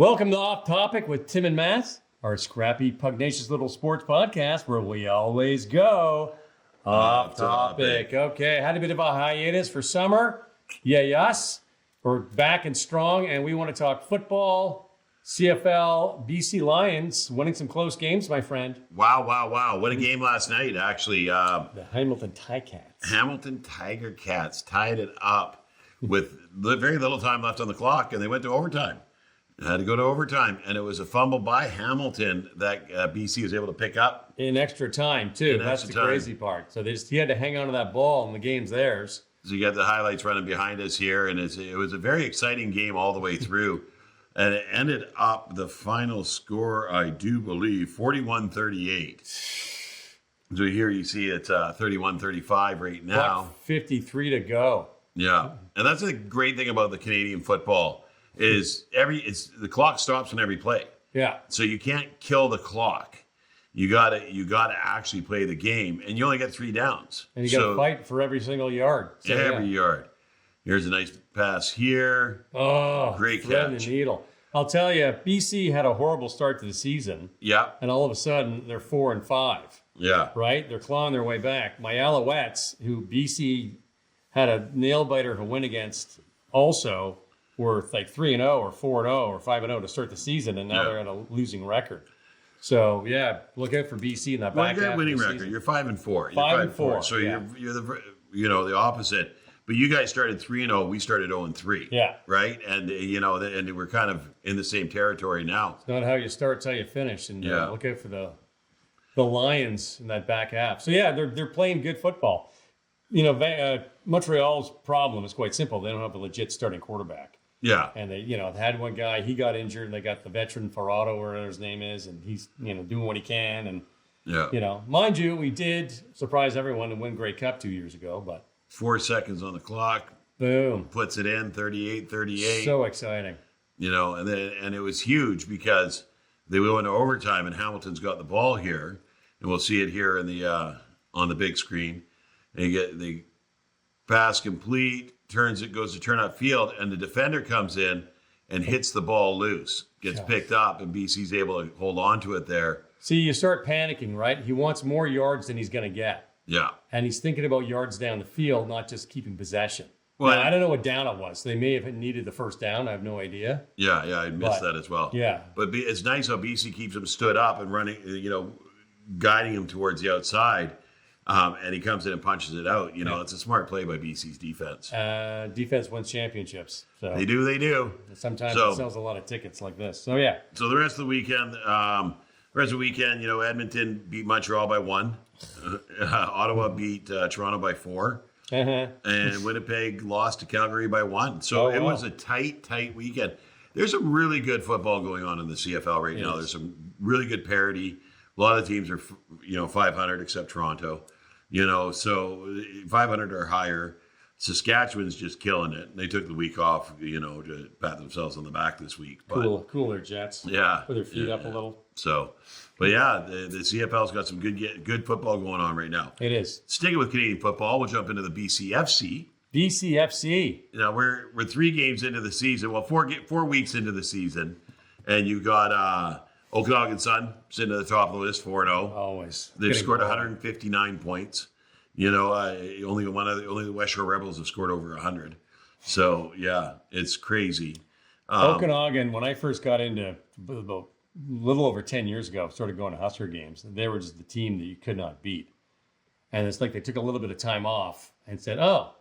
Welcome to Off Topic with Tim and Mat, our scrappy, pugnacious little sports podcast where we always go off topic. Okay, had a bit of a hiatus for summer. Yes. We're back and strong, and we want to talk football, CFL, BC Lions, winning some close games, my friend. Wow. What a game last night, actually. The Hamilton Ticats. Hamilton Tiger Cats tied it up with very little time left on the clock, and they went to overtime. Had to go to overtime, and it was a fumble by Hamilton that BC was able to pick up. In extra time, too. That's the crazy part. So he had to hang on to that ball, and the game's theirs. So you got the highlights running behind us here, and it was a very exciting game all the way through. And it ended up, the final score, I do believe, 41-38. So here you see it's 31-35 right now. 53 to go. Yeah, and that's the great thing about the Canadian football is the clock stops on every play. Yeah. So you can't kill the clock. You gotta actually play the game, and you only get 3 downs. And you got to fight for every single yard. So, every yard. Here's a nice pass here. Oh, great thread catch. the needle. I'll tell you, BC had a horrible start to the season. Yeah. And all of a sudden, they're 4-5. Yeah. Right? They're clawing their way back. My Alouettes, who BC had a nail biter to win against, also were like 3-0 or 4-0 or 5-0 to start the season, and now they're at a losing record. So look out for BC in that back half. Well, you got a winning record. Season. You're 5-4. 5-4. So you're the opposite. But you guys started 3-0. We started 0-3. Yeah. Right. And and we're kind of in the same territory now. It's not how you start; it's how you finish. And look out for the Lions in that back half. So they're playing good football. Montreal's problem is quite simple. They don't have a legit starting quarterback. Yeah. And they, had one guy, he got injured, and they got the veteran Ferraro, or whatever his name is, and he's, doing what he can. And, mind you, we did surprise everyone and win Grey Cup 2 years ago, but 4 seconds on the clock. Boom. Puts it in 38-38. So exciting. And it was huge because they went into overtime, and Hamilton's got the ball here, and we'll see it here in the on the big screen. And the pass complete. Goes to turn up field, and the defender comes in and hits the ball loose, gets picked up, and BC's able to hold on to it there. See, you start panicking, right? He wants more yards than he's going to get. Yeah. And he's thinking about yards down the field, not just keeping possession. Well, now, I don't know what down it was. They may have needed the first down. I have no idea. Yeah, I missed that as well. Yeah. But it's nice how BC keeps him stood up and running, guiding him towards the outside. And he comes in and punches it out. It's a smart play by BC's defense. Defense wins championships. So They do. Sometimes it sells a lot of tickets like this. So, yeah. So the rest of the weekend, Edmonton beat Montreal by 1. Ottawa beat Toronto by 4. Uh-huh. And Winnipeg lost to Calgary by 1. So it was a tight weekend. There's some really good football going on in the CFL right now. There's some really good parity. A lot of teams are, 500 except Toronto. So 500 or higher. Saskatchewan's just killing it. They took the week off, to pat themselves on the back this week. But, Cooler Jets. Yeah. Put their feet up a little. So, but the CFL's got some good football going on right now. It is. Sticking with Canadian football, we'll jump into the BCFC. BCFC. We're 3 games into the season. Well, 4 weeks into the season, and you got Okanagan Sun sitting at the top of the list, 4-0. Always. They've scored 159 points. Only the West Shore Rebels have scored over 100. So it's crazy. Okanagan, when I first got into about a little over 10 years ago, started going to Husker games. They were just the team that you could not beat. And it's like they took a little bit of time off and said, "Oh,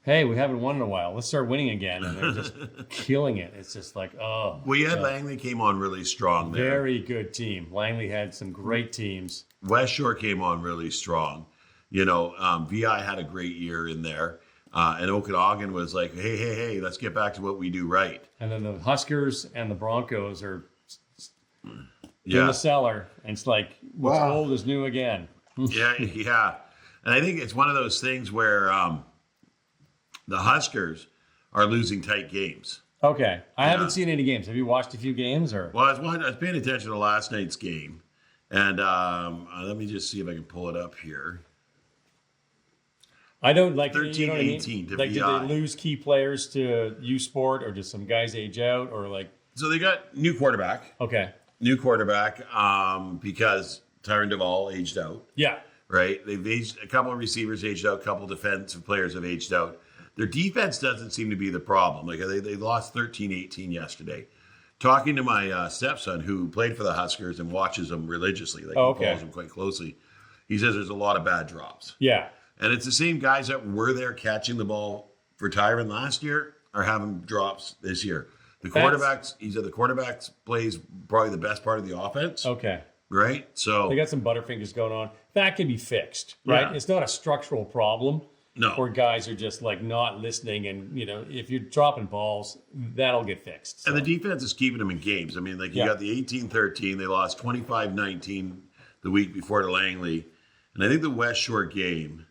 hey, we haven't won in a while. Let's start winning again." And they're just killing it. It's just like, oh. Well, Langley came on really strong there. Very good team. Langley had some great teams. West Shore came on really strong. VI had a great year in there. And Okanagan was like, hey, let's get back to what we do right. And then the Huskers and the Broncos are in the cellar. And it's like, what's old is new again. Yeah. And I think it's one of those things where the Huskers are losing tight games. Okay. I haven't seen any games. Have you watched a few games? Well, I was paying attention to last night's game. And let me just see if I can pull it up here. I don't like 13-18 to to like, VI. did they lose key players to U Sport, or did some guys age out, or like So they got new quarterback. Okay. New quarterback because Tyron Duvall aged out. Yeah. Right? They've aged, a couple of receivers aged out, a couple of defensive players have aged out. Their defense doesn't seem to be the problem. Like they lost 13-18 yesterday. Talking to my stepson who played for the Huskers and watches them religiously, like he follows them quite closely, he says there's a lot of bad drops. Yeah. And it's the same guys that were there catching the ball for Tyron last year are having drops this year. The quarterbacks, he said the quarterbacks plays probably the best part of the offense. Okay. Right? So they got some butterfingers going on. That can be fixed, right? Yeah. It's not a structural problem. No. Where guys are just like not listening, and if you're dropping balls, that'll get fixed. So. And the defense is keeping them in games. I mean, like you got the 18-13, they lost 25-19 the week before to Langley. And I think the West Shore game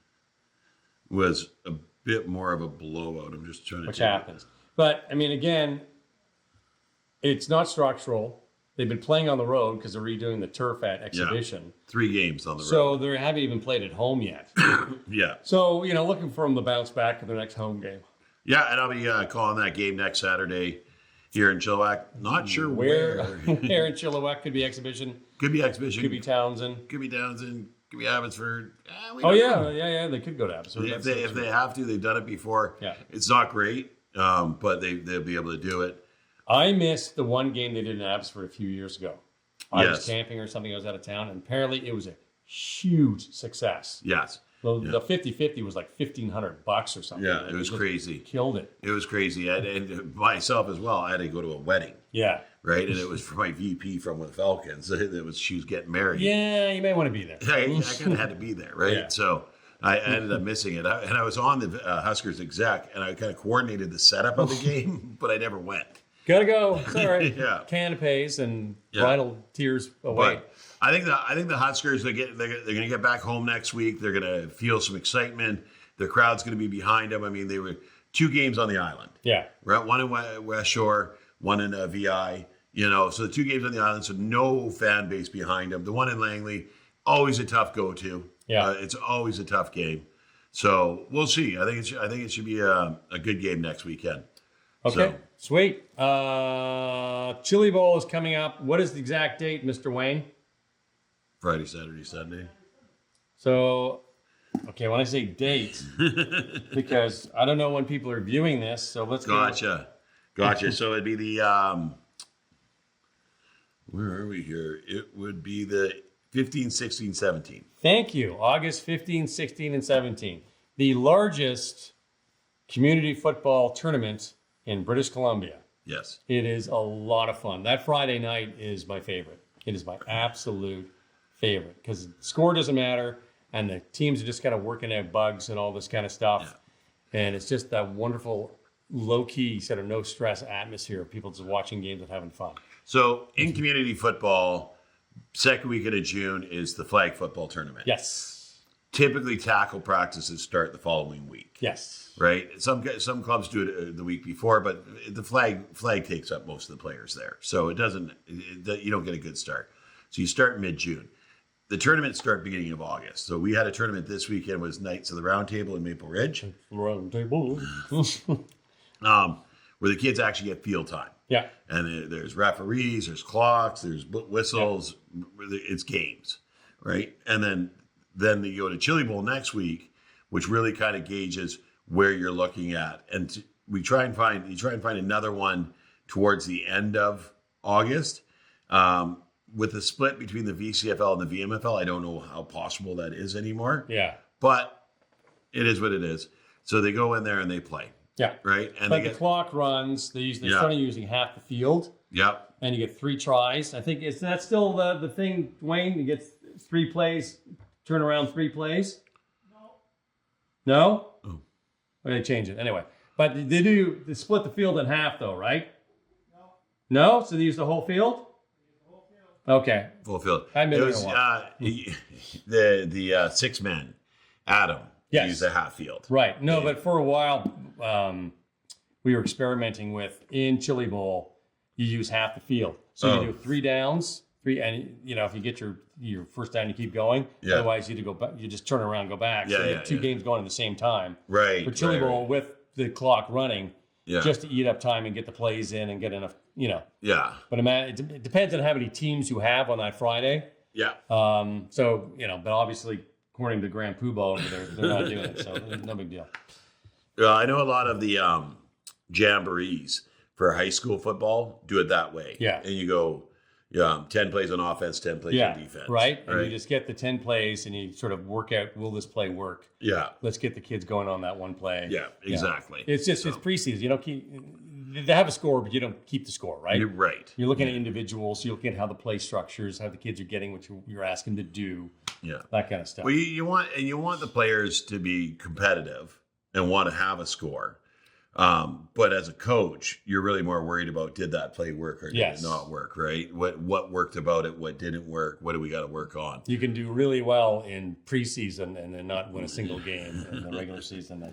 was a bit more of a blowout. I'm just trying to... Which happens. But, I mean, again, it's not structural. They've been playing on the road because they're redoing the turf at Exhibition. Yeah. 3 games on the road. So they haven't even played at home yet. Yeah. So, looking for them to bounce back to their next home game. Yeah, and I'll be calling that game next Saturday here in Chilliwack. Not sure where. Where in Chilliwack. Could be Exhibition. Could be Exhibition. Could be Townsend. Could be Townsend. Could be Abbotsford. Yeah. They could go to Abbotsford. If they have to, they've done it before. Yeah. It's not great, but they'll be able to do it. I missed the one game they did in Abbotsford a few years ago. I was camping or something. I was out of town, and apparently it was a huge success. Yes. The 50-50 was like $1,500 or something. Yeah, it was crazy. Killed it. It was crazy. And myself as well, I had to go to a wedding. Yeah. Right? And it was for my VP from the Falcons. She was getting married. Yeah, you may want to be there. I kind of had to be there, right? Yeah. So I ended up missing it. And I was on the Huskers exec, and I kind of coordinated the setup of the game, but I never went. Gotta go. It's all right. Yeah. Canapes and bridal tears away. But I think the Huskers they're going to get back home next week. They're going to feel some excitement. Their crowd's going to be behind them. I mean, they were 2 games on the island. Yeah. Right. One in West Shore, one in VI. So the 2 games on the island, so no fan base behind them. The one in Langley, always a tough go-to. Yeah. It's always a tough game. So we'll see. I think it should be a good game next weekend. Okay, So, sweet. ChilliBowl is coming up. What is the exact date, Mr. Wayne? Friday, Saturday, Sunday. So, okay, when I say date, because I don't know when people are viewing this, so let's Gotcha. So it'd be the where are we here? It would be the 15, 16, 17. Thank you. August 15, 16, and 17. The largest community football tournament in British Columbia. Yes. It is a lot of fun. That Friday night is my favorite. It is my absolute favorite because score doesn't matter and the teams are just kind of working out bugs and all this kind of stuff. Yeah. And it's just that wonderful, low-key, sort of no-stress atmosphere of people just watching games and having fun. So in community football, second weekend of June is the flag football tournament. Yes. Typically, tackle practices start the following week. Yes. Right. Some clubs do it the week before, but the flag takes up most of the players there, so you don't get a good start. So you start mid-June. The tournaments start beginning of August. So we had a tournament this weekend. Was Knights of the Round Table in Maple Ridge. Round Table. Where the kids actually get field time. Yeah. And there's referees, there's clocks, there's whistles. Yeah. It's games, right? And then you go to ChilliBowl next week, which really kind of gauges where you're looking at. And you try and find another one towards the end of August. With the split between the VCFL and the VMFL, I don't know how possible that is anymore. Yeah. But it is what it is. So they go in there and they play. Yeah. Right? And the clock runs. They're starting using half the field. Yep. And you get 3 tries. I think that's still the thing, Dwayne. You get 3 plays, turn around 3 plays. No? Oh. Or they change it. Anyway. But they split the field in half though, right? No? So they use the whole field? Okay. Full field. I it was the 6 men, Adam, used a half field. Right. No, but for a while, we were experimenting with in ChilliBowl, you use half the field. So you do 3 downs, 3, and if you get your first down, you keep going. Yeah. Otherwise, you go back. You just turn around, go back. So you have 2 games going at the same time. Right. For ChilliBowl with the clock running, Yeah. just to eat up time and get the plays in and get enough Yeah. But it depends on how many teams you have on that Friday. Yeah. So, but obviously, according to Grand Poobah over there, they're not doing it. So, no big deal. I know a lot of the jamborees for high school football do it that way. Yeah. And you go 10 plays on offense, 10 plays on defense. Right. And you just get the 10 plays and you sort of work out, will this play work? Yeah. Let's get the kids going on that one play. Yeah, exactly. It's just, it's preseason. You don't they have a score, but you don't keep the score, right? You're right. You're looking at individuals. You're looking at how the play structures, how the kids are getting what you're asking to do. Yeah. That kind of stuff. Well, you want the players to be competitive and want to have a score. But as a coach, you're really more worried about, did that play work or did it not work, right? What worked about it? What didn't work? What do we got to work on? You can do really well in preseason and then not win a single game in the regular season.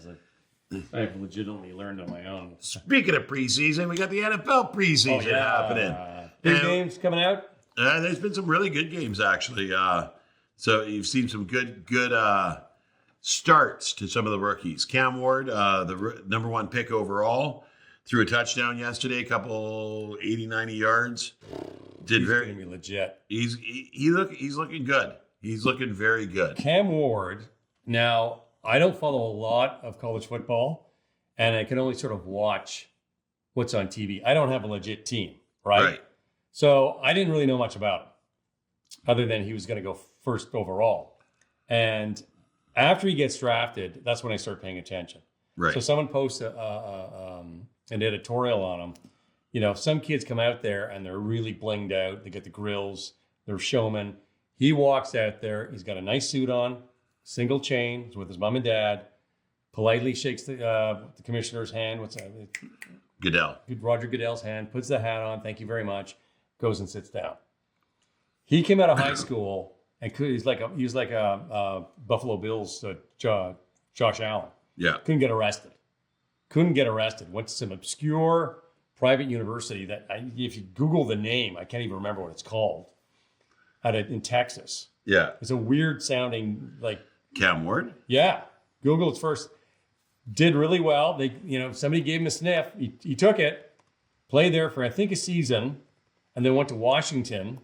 I've legitimately learned on my own. Speaking of preseason, we got the NFL preseason happening. Big games coming out? There's been some really good games, actually. So you've seen some good starts to some of the rookies. Cam Ward, the number one pick overall, threw a touchdown yesterday, a couple 80, 90 yards. He's going to be legit. He's looking good. He's looking very good. Cam Ward. Now, I don't follow a lot of college football, and I can only sort of watch what's on TV. I don't have a legit team, right? So I didn't really know much about him, other than he was going to go first overall. And after he gets drafted, that's when I start paying attention. Right. So someone posts an editorial on him. Some kids come out there and they're really blinged out. They get the grills. They're showmen. He walks out there. He's got a nice suit on, single chain. He's with his mom and dad. Politely shakes the commissioner's hand. What's that? Goodell. Roger Goodell's hand. Puts the hat on. Thank you very much. Goes and sits down. He came out of high school. And he was like a Buffalo Bills Josh Allen. Yeah. Couldn't get arrested. Went to some obscure private university that if you Google the name, I can't even remember what it's called. In Texas. Yeah. It's a weird sounding Cam Ward? Yeah. Google it first. Did really well. Somebody gave him a sniff. He took it, played there for I think a season, and then went to Washington.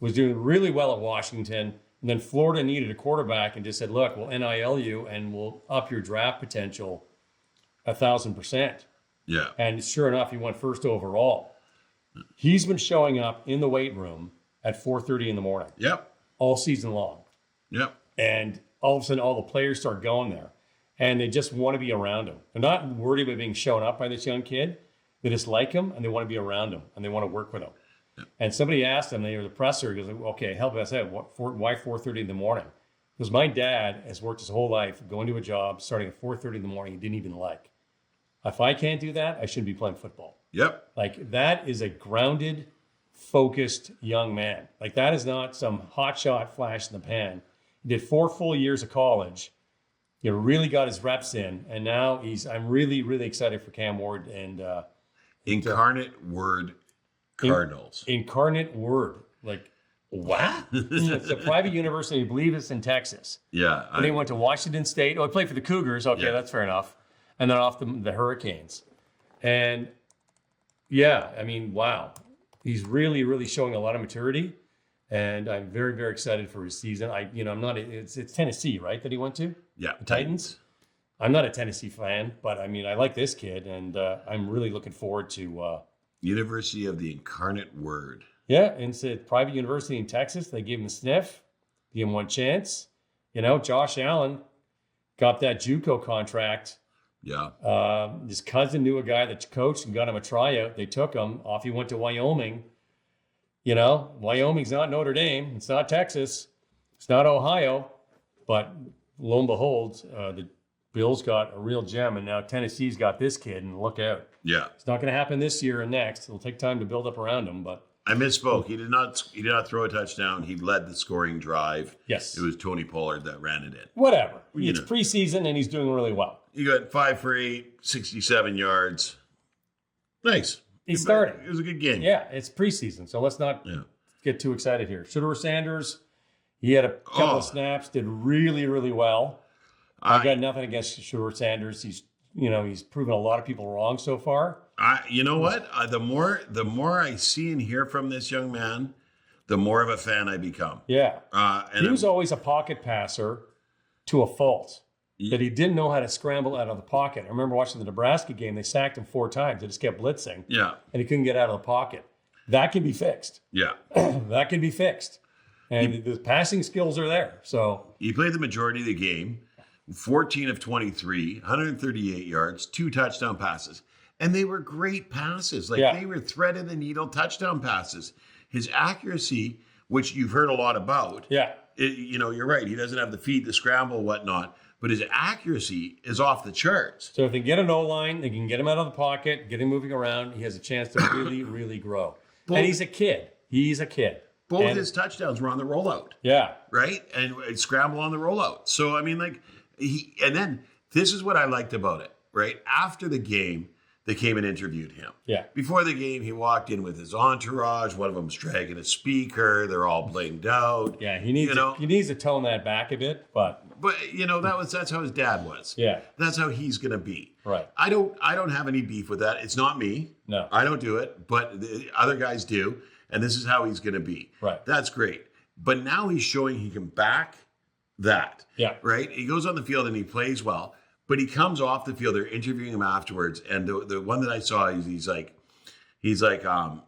Was doing really well at Washington, and then Florida needed a quarterback and just said, look, we'll NIL you and we'll up your draft potential 1,000%. Yeah. And sure enough, he went first overall. He's been showing up in the weight room at 4:30 in the morning. Yep. All season long. Yep. And all of a sudden, all the players start going there, and they just want to be around him. They're not worried about being shown up by this young kid. They just like him, and they want to be around him, and they want to work with him. And somebody asked him, they were the presser, he goes, okay, help us out. Why 4:30 in the morning? Because my dad has worked his whole life going to a job starting at 4:30 in the morning he didn't even like. If I can't do that, I shouldn't be playing football. Yep. That is a grounded, focused young man. That is not some hotshot flash in the pan. He did 4 full years of college. He really got his reps in. And now I'm really, really excited for Cam Ward. And Incarnate Word Cardinals. Incarnate Word. What? It's a private university. I believe it's in Texas. Yeah. And he went to Washington State. Oh, he played for the Cougars. Okay, that's fair enough. And then off the Hurricanes. And wow. He's really, really showing a lot of maturity. And I'm very, very excited for his season. It's Tennessee, right, that he went to? Yeah. The Titans. I'm not a Tennessee fan, but I like this kid. And I'm really looking forward to University of the Incarnate Word. Yeah, and it's a private university in Texas. They gave him a sniff, gave him one chance. Josh Allen got that JUCO contract. Yeah. His cousin knew a guy that coached and got him a tryout. They took him. Off he went to Wyoming. Wyoming's not Notre Dame. It's not Texas. It's not Ohio. But lo and behold, the Bills got a real gem, and now Tennessee's got this kid, and look out. Yeah. It's not going to happen this year and next. It'll take time to build up around him, but I misspoke. He did not throw a touchdown. He led the scoring drive. Yes. It was Tony Pollard that ran it in. Whatever. It's preseason, and he's doing really well. He got 5 for 8, 67 yards. Nice. He's starting. It was a good game. Yeah, it's preseason, so let's not get too excited here. Shedeur Sanders, he had a couple of snaps, did really, really well. I got nothing against Shedeur Sanders. He's he's proven a lot of people wrong so far. You know what? The more I see and hear from this young man, the more of a fan I become. Yeah. And he was always a pocket passer to a fault. That he didn't know how to scramble out of the pocket. I remember watching the Nebraska game. They sacked him 4 times. They just kept blitzing. Yeah. And he couldn't get out of the pocket. That can be fixed. Yeah. That can be fixed. And the passing skills are there. So he played the majority of the game, 14 of 23, 138 yards, 2 touchdown passes. And they were great passes. They were thread of the needle touchdown passes. His accuracy, which you've heard a lot about. Yeah. You're right. He doesn't have the feet, the scramble, whatnot. But his accuracy is off the charts. So if they get an O-line, they can get him out of the pocket, get him moving around. He has a chance to really, really grow. And he's a kid. Both his touchdowns were on the rollout. Yeah. Right? And scramble on the rollout. So, and then this is what I liked about it, right? After the game, they came and interviewed him. Yeah. Before the game, he walked in with his entourage. One of them's dragging a speaker. They're all blamed out. Yeah, he needs to tone that back a bit, but that's how his dad was. Yeah. That's how he's going to be. Right. I don't have any beef with that. It's not me. No. I don't do it, but the other guys do, and this is how he's going to be. Right. That's great. But now he's showing he can back that. Yeah. Right? He goes on the field and he plays well. But he comes off the field. They're interviewing him afterwards, and the one that I saw, he's like, how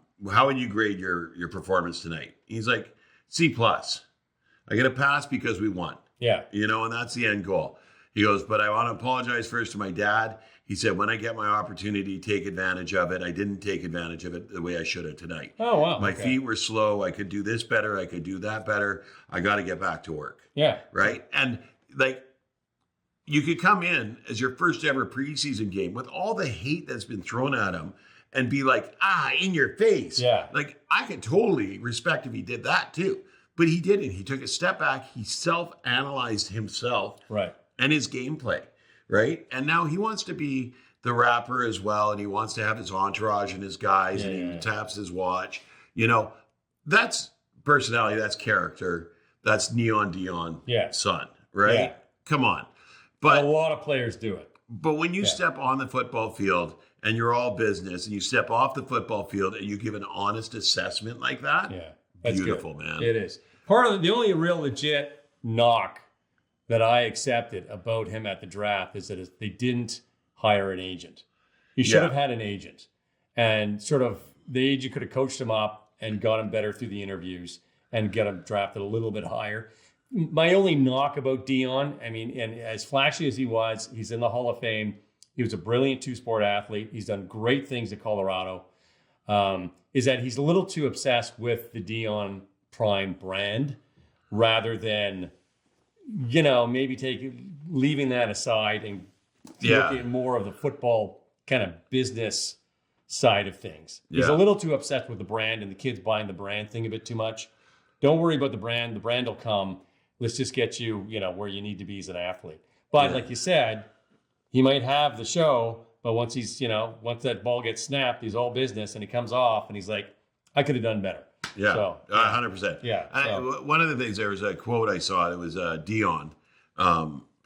would you grade your performance tonight? He's like, C+. I get a pass because we won. Yeah. And that's the end goal. He goes, but I want to apologize first to my dad. He said, when I get my opportunity, take advantage of it. I didn't take advantage of it the way I should have tonight. Oh wow. My feet were slow. I could do this better. I could do that better. I got to get back to work. Yeah. Right, and you could come in as your first ever preseason game with all the hate that's been thrown at him and be like, in your face. Yeah. I could totally respect if he did that too. But he didn't. He took a step back. He self-analyzed himself and his gameplay, right? And now he wants to be the rapper as well, and he wants to have his entourage and his guys, and he taps his watch. That's personality. That's character. That's Neon Dion son, right? Yeah. Come on. But a lot of players do it. But when you step on the football field and you're all business, and you step off the football field and you give an honest assessment like that, that's beautiful, good. Man. It is. Part of the only real legit knock that I accepted about him at the draft is that they didn't hire an agent. He should have had an agent, and sort of the agent could have coached him up and got him better through the interviews and get him drafted a little bit higher. My only knock about Dion, and as flashy as he was, he's in the Hall of Fame. He was a brilliant 2-sport athlete. He's done great things at Colorado. Is that he's a little too obsessed with the Dion Prime brand rather than, maybe leaving that aside and looking at more of the football kind of business side of things. He's a little too obsessed with the brand and the kids buying the brand thing a bit too much. Don't worry about the brand. The brand will come. Let's just get you, where you need to be as an athlete. But like you said, he might have the show, but once once that ball gets snapped, he's all business and he comes off and he's like, I could have done better. Yeah, so, 100%. Yeah. So. One of the things, there was a quote I saw. It was Dion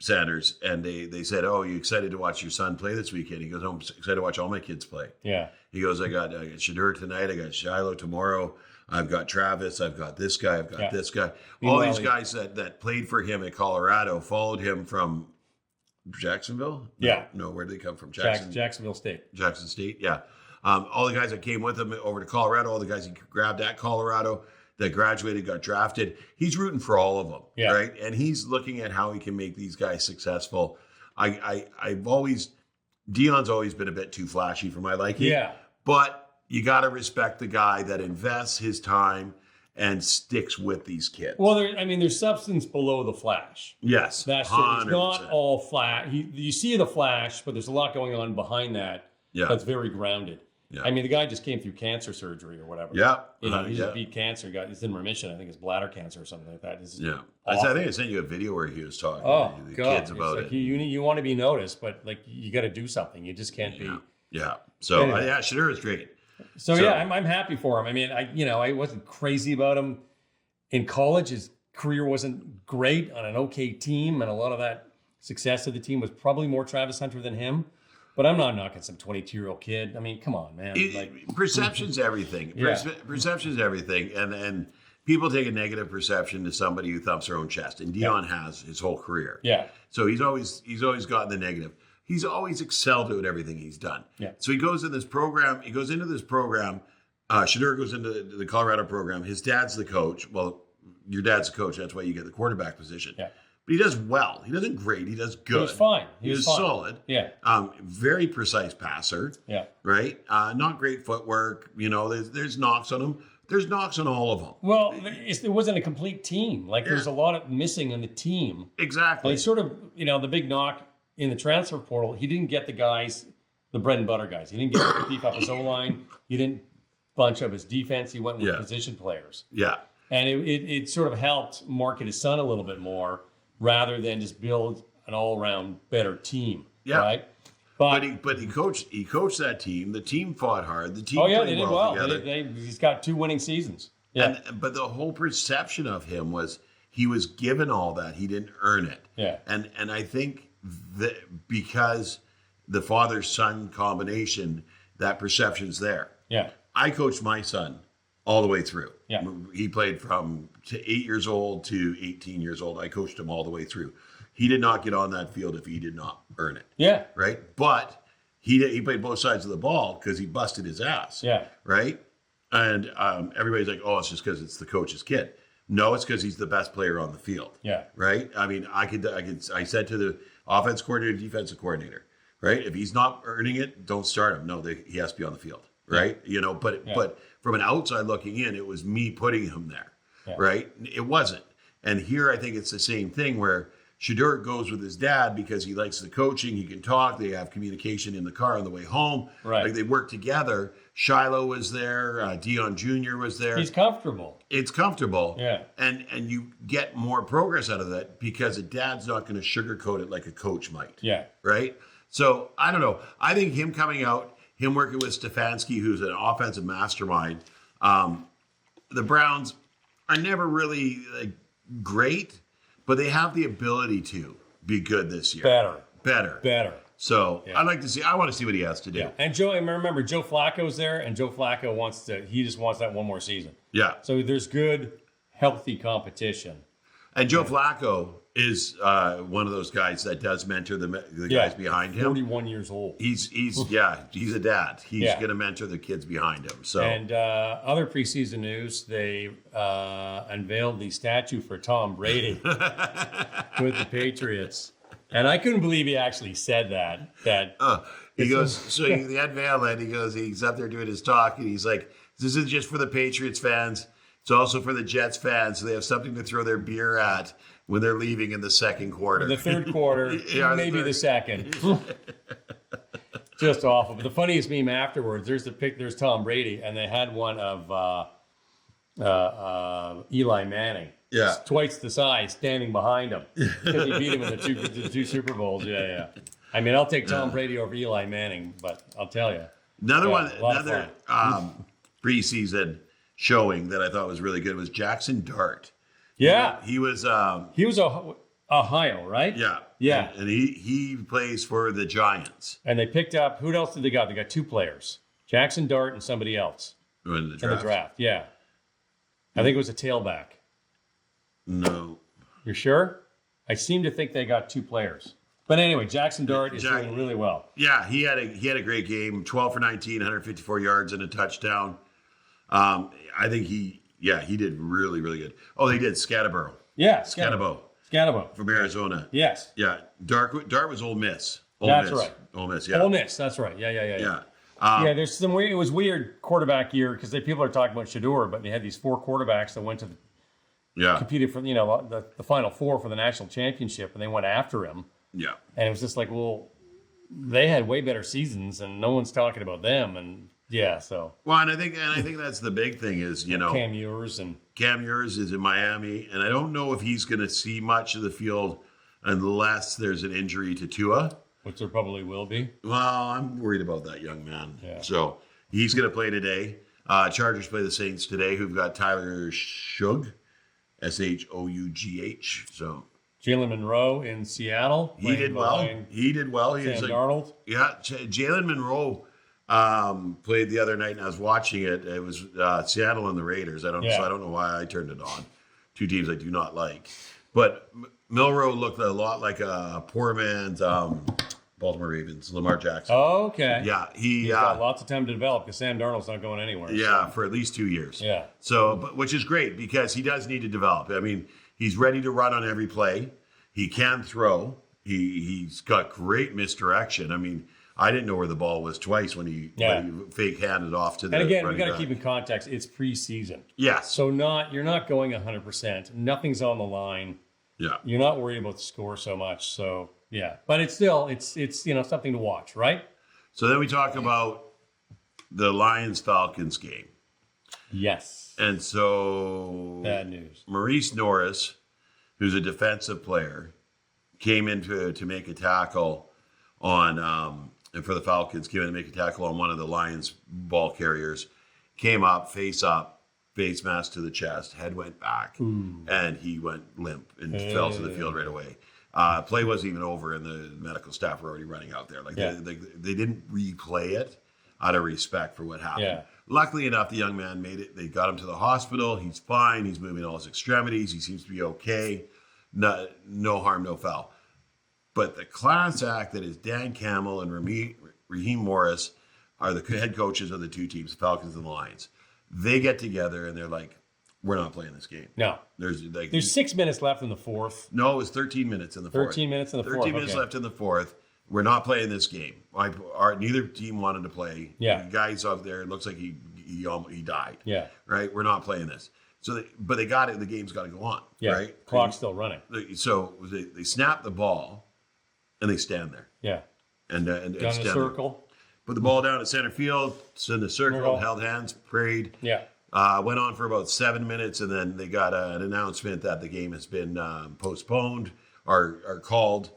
Sanders, and they said, "Oh, you excited to watch your son play this weekend?" He goes, "I'm excited to watch all my kids play." Yeah. He goes, I got Shadur tonight. I got Shiloh tomorrow. I've got Travis. I've got this guy. I've got this guy. All these guys that played for him at Colorado followed him from Jacksonville. No, where did they come from? Jacksonville State. Jackson State. Yeah. All the guys that came with him over to Colorado, all the guys he grabbed at Colorado that graduated, got drafted. He's rooting for all of them, right? And he's looking at how he can make these guys successful. Dion's always been a bit too flashy for my liking. Yeah. But you got to respect the guy that invests his time and sticks with these kids. Well, there's substance below the flash. Yes, that's it. It's not all flash. You see the flash, but there's a lot going on behind that. Yeah. That's very grounded. Yeah. The guy just came through cancer surgery or whatever. Yeah. He just beat cancer. He's in remission. I think it's bladder cancer or something like that. I think I sent you a video where he was talking to the kids about it. You want to be noticed, but you got to do something. You just can't be. Yeah. So Shadur is great. So I'm happy for him. I wasn't crazy about him in college. His career wasn't great on an okay team, and a lot of that success of the team was probably more Travis Hunter than him. But I'm not knocking some 22-year-old kid. I mean, come on, man. Perception's everything. Yeah. Perception's everything. And people take a negative perception to somebody who thumps their own chest. And Dion has his whole career. Yeah. So he's always gotten the negative. He's always excelled at everything he's done. Yeah. So he goes into this program. Shedeur goes into the Colorado program. His dad's the coach. Well, your dad's the coach. That's why you get the quarterback position. Yeah. But he does well. He doesn't great. He does good. He was fine. He was fine. solid. Yeah. Very precise passer. Yeah. Right. Not great footwork. There's knocks on him. There's knocks on all of them. Well, it wasn't a complete team. There's a lot of missing on the team. Exactly. And sort of, the big knock in the transfer portal, he didn't get the guys, the bread and butter guys. He didn't get to beef up his O-line. He didn't bunch up his defense. He went with position players. Yeah. And it sort of helped market his son a little bit more rather than just build an all-around better team. Yeah. Right? But he coached that team. The team fought hard. The team they did well. together. He's got 2 winning seasons. Yeah. But the whole perception of him was he was given all that. He didn't earn it. Yeah. And I think that because the father-son combination, that perception's there. Yeah. I coached my son all the way through. Yeah. He played from 8 years old to 18 years old. I coached him all the way through. He did not get on that field if he did not earn it. Yeah. Right? But he played both sides of the ball because he busted his ass. Yeah. Right? And everybody's like, oh, it's just because it's the coach's kid. No, it's because he's the best player on the field. Yeah. Right? I mean, I said to the offense coordinator, defensive coordinator, right? If he's not earning it, don't start him. No, he has to be on the field. Right? Yeah. But from an outside looking in, it was me putting him there. Yeah. Right? It wasn't. And here I think it's the same thing where Shedeur goes with his dad because he likes the coaching. He can talk. They have communication in the car on the way home. Right. They work together. Shiloh was there. Dion Jr. was there. He's comfortable. It's comfortable. Yeah. And you get more progress out of that because a dad's not going to sugarcoat it like a coach might. Yeah. Right? So, I don't know. I think him coming out, him working with Stefanski, who's an offensive mastermind, the Browns are never really great, but they have the ability to be good this year. Better. So I want to see what he has to do. Yeah. And remember, Joe Flacco's there, and Joe Flacco he just wants that one more season. Yeah. So there's good, healthy competition. And Joe Flacco is one of those guys that does mentor the guys behind him. 41 years old. He's a dad. He's going to mentor the kids behind him. So and other preseason news, they unveiled the statue for Tom Brady with the Patriots, and I couldn't believe he actually said that. He goes, so they unveil it. He's up there doing his talk, and he's like, "This isn't just for the Patriots fans. It's also for the Jets fans, so they have something to throw their beer at when they're leaving in the second quarter." The third quarter, maybe the second. Just awful. But the funniest meme afterwards, there's Tom Brady, and they had one of Eli Manning. Yeah. Twice the size, standing behind him. Because he beat him in the two Super Bowls. Yeah. I mean, I'll take Tom Brady over Eli Manning, but I'll tell you. Another preseason showing that I thought was really good was Jackson Dart. Yeah. He was Ohio, right? Yeah. Yeah. And he plays for the Giants. And they picked up, who else did they got? They got 2 players. Jackson Dart and somebody else. In the draft, yeah. I think it was a tailback. No. You're sure? I seem to think they got 2 players. But anyway, Jackson Dart is doing really well. Yeah, he had a great game. 12 for 19, 154 yards and a touchdown. I think he did really, really good. Oh, they did Scatterbo. Yeah, Scatterbo from Arizona. Yes. Yeah, Dart was Ole Miss. Right. Ole Miss, yeah. Ole Miss, that's right. Yeah. There's some weird. It was weird quarterback year because people are talking about Shedeur, but they had these 4 quarterbacks that went to competed for the Final Four for the national championship, and they went after him. Yeah. And it was just like, well, they had way better seasons, and no one's talking about them, and. Yeah, so. Well, and I think that's the big thing is, Cam Ewers is in Miami, and I don't know if he's going to see much of the field unless there's an injury to Tua. Which there probably will be. Well, I'm worried about that young man. Yeah. So he's going to play today. Chargers play the Saints today, who've got Tyler Shough, Shough. So Jalen Monroe in Seattle. He did well. He did well. He Sam Darnold. Yeah, Jalen Monroe played the other night, and I was watching it. It was Seattle and the Raiders. So I don't know why I turned it on. Two teams I do not like. But Milroe looked a lot like a poor man's Baltimore Ravens, Lamar Jackson. Oh, okay. Yeah, he's got lots of time to develop because Sam Darnold's not going anywhere. Yeah, for at least 2 years. Yeah. So, which is great because he does need to develop. I mean, he's ready to run on every play. He can throw. He's got great misdirection. I mean, I didn't know where the ball was twice when he fake handed off to the. And again, we got to back. keep in context. It's preseason. Yes. So you're not going 100%. Nothing's on the line. Yeah. You're not worried about the score so much. So yeah, but it's still it's something to watch, right? So then we talk about the Lions-Falcons game. Yes. And so bad news. Maurice Norris, who's a defensive player, came in to make a tackle on and for the Falcons, came in to make a tackle on one of the Lions ball carriers, came up, face mask to the chest, head went back, and he went limp and fell to the field right away. Play wasn't even over, and the medical staff were already running out there. They didn't replay it out of respect for what happened. Yeah. Luckily enough, the young man made it. They got him to the hospital. He's fine. He's moving all his extremities. He seems to be okay. No harm, no foul. But the class act that is Dan Campbell and Raheem Morris are the head coaches of the two teams, the Falcons and the Lions. They get together and they're like, we're not playing this game. No. There's 6 minutes left in the fourth. No, it was 13 minutes in the fourth. 13 minutes in the fourth. 13 minutes left in the fourth. We're not playing this game. Neither team wanted to play. Yeah. The guys up there, it looks like he died. Yeah. Right? We're not playing this. So, but they got it. The game's got to go on. Yeah. Right? Clock's still running. So they snap the ball and they stand there. Yeah. And down in a circle. Put the ball down at center field, in the circle, held hands, prayed. Yeah. Went on for about 7 minutes, and then they got an announcement that the game has been postponed or called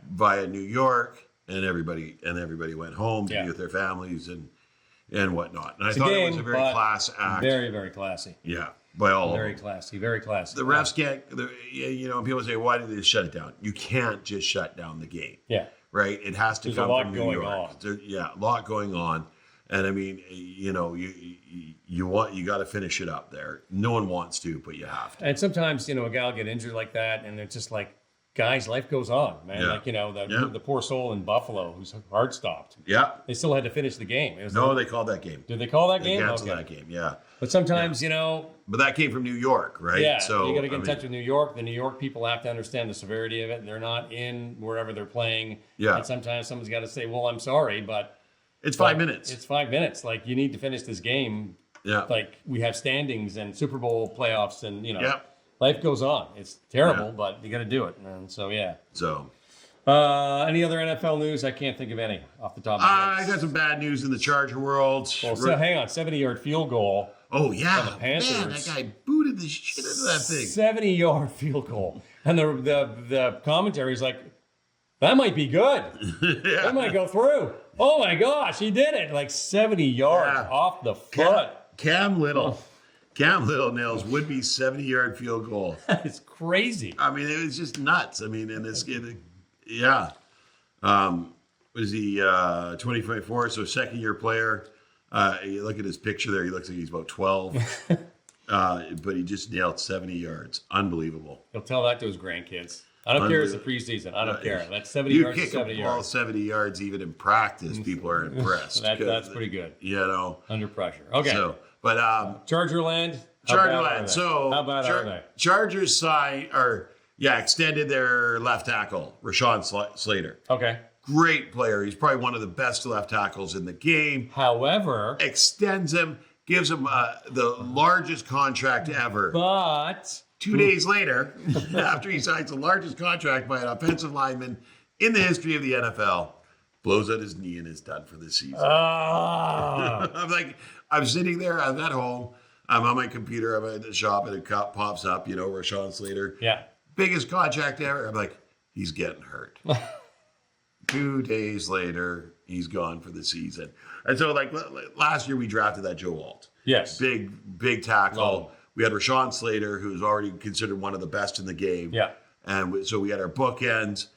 via New York, and everybody went home to be with their families and whatnot. And I thought it was a very class act. Very, very classy. Yeah, by all very classy, very classy. The refs can't. People say, "Why did they shut it down?" You can't just shut down the game. Yeah. Right. It has to come from New York. A lot going on. And I mean, you got to finish it up there. No one wants to, but you have to. And sometimes, a guy will get injured like that, and it's just like, guys, life goes on, man. Yeah. The poor soul in Buffalo whose heart stopped. Yeah. They still had to finish the game. They called that game. Did they call that game? They canceled that game, yeah. But sometimes, But that came from New York, right? Yeah, so you got to get in touch with New York. The New York people have to understand the severity of it. They're not in wherever they're playing. Yeah. And sometimes someone's got to say, well, I'm sorry, but... It's 5 minutes. It's 5 minutes. Like, you need to finish this game. Yeah. Like, we have standings and Super Bowl playoffs and, life goes on. It's terrible, but you got to do it. And so, yeah. So... any other NFL news? I can't think of any off the top of my head. I got some bad news in the Charger world. Well, so hang on. 70-yard field goal. Oh, yeah. The Panthers. Man, that guy booted the shit out of that thing. 70-yard field goal. And the commentary is like, that might be good. That might go through. Oh, my gosh, he did it. Like 70 yards off the foot. Cam Little nails would-be 70-yard field goal. It's crazy. I mean, it was just nuts. I mean, and this kid, was he 2024? So second-year player. You look at his picture there. He looks like he's about 12. But he just nailed 70 yards. Unbelievable. He'll tell that to his grandkids. I don't care. It's a preseason. I don't care. That's 70 yards. You kick 70 a ball yards. 70 yards even in practice. People are impressed. That's pretty good. Under pressure. Okay. So, but Chargerland. So how bad are they? Chargers extended their left tackle, Rashawn Slater. Okay. Great player. He's probably one of the best left tackles in the game. However, extends him, gives him the largest contract ever. But 2 days later, after he signs the largest contract by an offensive lineman in the history of the NFL, blows out his knee and is done for the season. I'm sitting there, I'm at home, I'm on my computer, I'm at the shop, and it pops up, Rashawn Slater. Yeah. Biggest contract ever. I'm like, he's getting hurt. 2 days later, he's gone for the season. And so, last year we drafted that Joe Alt. Yes. Big tackle. We had Rashawn Slater, who's already considered one of the best in the game. Yeah. And so we had our bookends.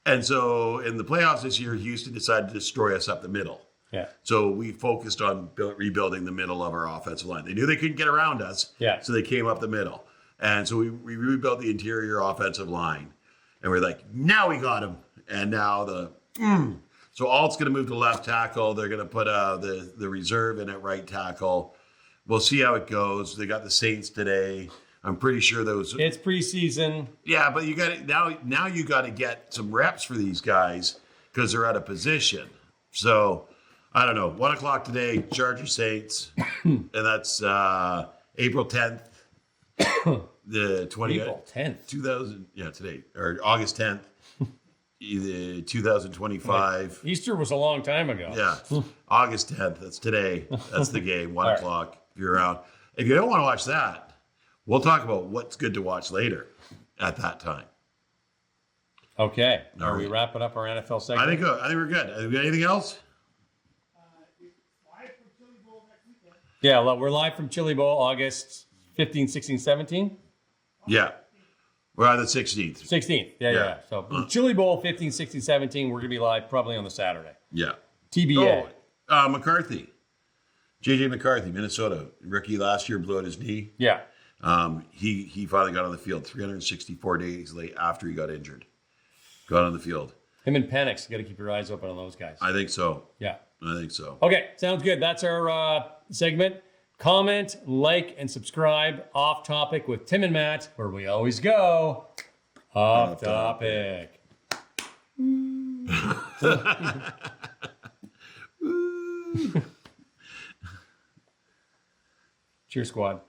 And so in the playoffs this year, Houston decided to destroy us up the middle. Yeah. So we focused on rebuilding the middle of our offensive line. They knew they couldn't get around us. Yeah. So they came up the middle. And so we rebuilt the interior offensive line. And we're like, now we got him. And now so Alt's going to move to left tackle. They're going to put the reserve in at right tackle. We'll see how it goes. They got the Saints today. I'm pretty sure those. It's preseason. Yeah, but you got to now you got to get some reps for these guys because they're out of position. So I don't know. 1:00 today, Charger Saints, and that's April 10th. The 20th. April 10th. 2000. Yeah, today or August 10th. 2025. Easter was a long time ago. Yeah, August 10th. That's today. That's the game. 1:00. Right. If you're around. If you don't want to watch that, we'll talk about what's good to watch later at that time. Okay. All Are we right. wrapping up our NFL segment? I think we're good. Have we got anything else? Live from ChilliBowl next weekend. Yeah, well, we're live from ChilliBowl, August 15, 16, 17. Yeah. We're on the 16th. 16th. Yeah. So ChilliBowl 15, 16, 17. We're going to be live probably on the Saturday. Yeah. TBA. McCarthy. JJ McCarthy, Minnesota. Rookie last year, blew out his knee. Yeah. He finally got on the field 364 days late after he got injured. Got on the field. Him and Penix. You got to keep your eyes open on those guys. I think so. Yeah. I think so. Okay. Sounds good. That's our segment. Comment, like, and subscribe. Off Topic with Tim and Matt, where we always go off topic. Cheers, squad.